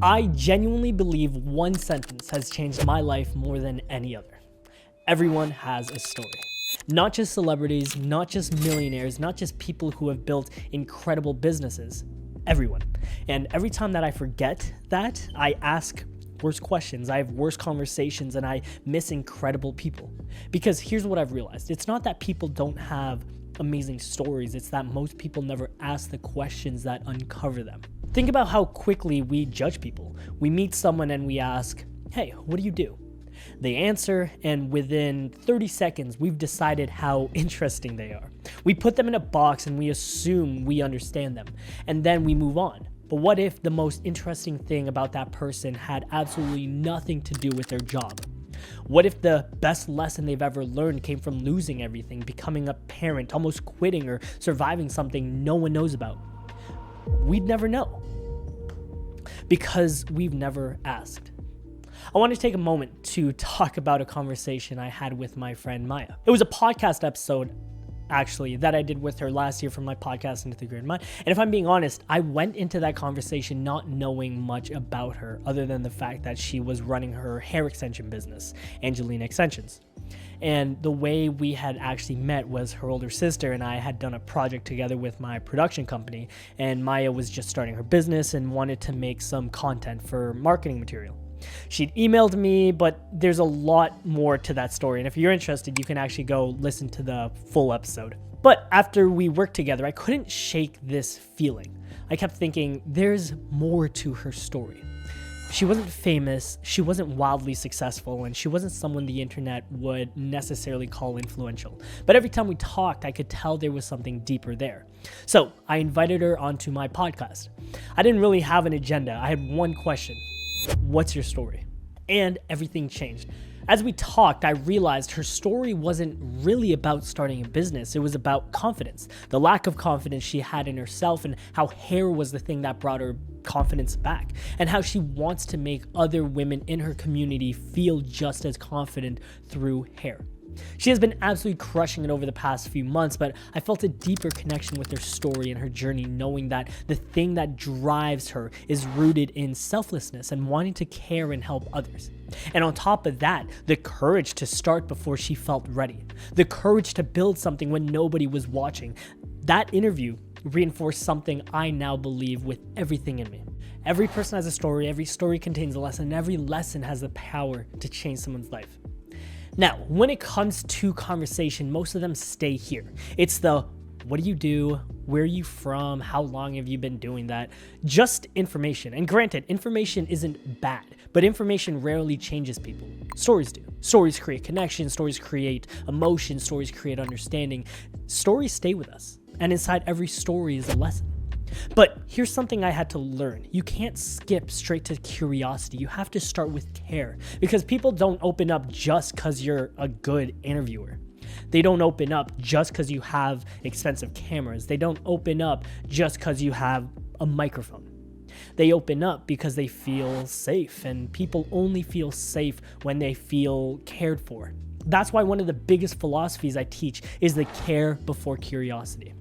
I genuinely believe one sentence has changed my life more than any other. Everyone has a story. Not just celebrities, not just millionaires, not just people who have built incredible businesses. Everyone. And every time that I forget that, I ask worse questions, I have worse conversations, and I miss incredible people. Because here's what I've realized. It's not that people don't have amazing stories, it's that most people never ask the questions that uncover them. Think about how quickly we judge people. We meet someone and we ask, hey, what do you do? They answer, and within 30 seconds, we've decided how interesting they are. We put them in a box and we assume we understand them, and then we move on. But what if the most interesting thing about that person had absolutely nothing to do with their job? What if the best lesson they've ever learned came from losing everything, becoming a parent, almost quitting, or surviving something no one knows about? We'd never know, because we've never asked. I want to take a moment to talk about a conversation I had with my friend Maya. It was a podcast episode, actually, that I did with her last year from my podcast Into the Great Mind. And if I'm being honest, I went into that conversation not knowing much about her other than the fact that she was running her hair extension business, Angelina Extensions. And the way we had actually met was her older sister and I had done a project together with my production company, and Maya was just starting her business and wanted to make some content for marketing material. She'd emailed me, but there's a lot more to that story. And if you're interested, you can actually go listen to the full episode. But after we worked together, I couldn't shake this feeling. I kept thinking, there's more to her story. She wasn't famous, she wasn't wildly successful, and she wasn't someone the internet would necessarily call influential. But every time we talked, I could tell there was something deeper there. So I invited her onto my podcast. I didn't really have an agenda. I had one question. What's your story? And everything changed. As we talked, I realized her story wasn't really about starting a business. It was about confidence, the lack of confidence she had in herself, and how hair was the thing that brought her confidence back, and how she wants to make other women in her community feel just as confident through hair. She has been absolutely crushing it over the past few months, but I felt a deeper connection with her story and her journey, knowing that the thing that drives her is rooted in selflessness and wanting to care and help others. And on top of that, the courage to start before she felt ready, the courage to build something when nobody was watching. That interview reinforced something I now believe with everything in me. Every person has a story, every story contains a lesson, and every lesson has the power to change someone's life. Now, when it comes to conversation, most of them stay here. It's the, what do you do? Where are you from? How long have you been doing that? Just information. And granted, information isn't bad, but information rarely changes people. Stories do. Stories create connection. Stories create emotion. Stories create understanding. Stories stay with us. And inside every story is a lesson. But here's something I had to learn. You can't skip straight to curiosity. You have to start with care, because people don't open up just because you're a good interviewer. They don't open up just because you have expensive cameras. They don't open up just because you have a microphone. They open up because they feel safe, and people only feel safe when they feel cared for. That's why one of the biggest philosophies I teach is the care before curiosity.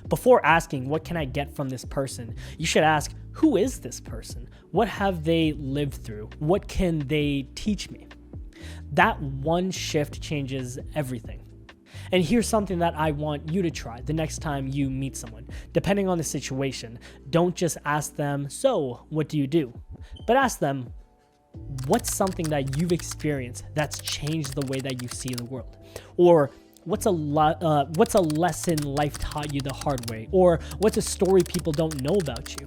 Before asking, what can I get from this person? You should ask, who is this person? What have they lived through? What can they teach me? That one shift changes everything. And here's something that I want you to try the next time you meet someone. Depending on the situation, don't just ask them, so what do you do? But ask them, what's something that you've experienced that's changed the way that you see the world? Or what's a lesson life taught you the hard way? Or what's a story people don't know about you?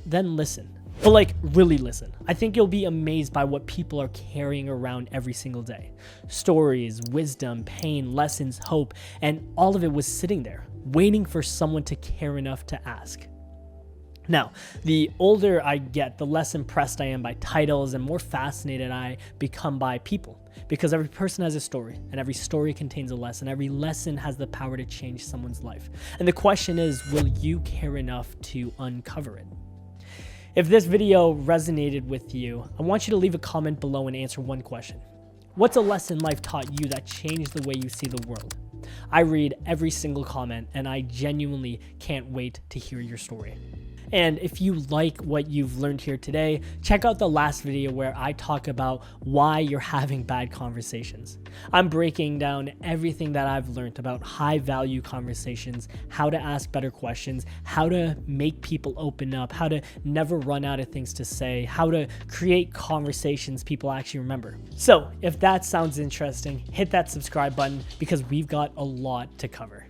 Then listen. But really listen. I think you'll be amazed by what people are carrying around every single day. Stories, wisdom, pain, lessons, hope, and all of it was sitting there, waiting for someone to care enough to ask. Now, the older I get, the less impressed I am by titles and more fascinated I become by people. Because every person has a story, and every story contains a lesson. Every lesson has the power to change someone's life. And the question is, will you care enough to uncover it? If this video resonated with you, I want you to leave a comment below and answer one question. What's a lesson life taught you that changed the way you see the world? I read every single comment, and I genuinely can't wait to hear your story. And if you like what you've learned here today, check out the last video where I talk about why you're having bad conversations. I'm breaking down everything that I've learned about high value conversations, how to ask better questions, how to make people open up, how to never run out of things to say, how to create conversations people actually remember. So if that sounds interesting, hit that subscribe button because we've got a lot to cover.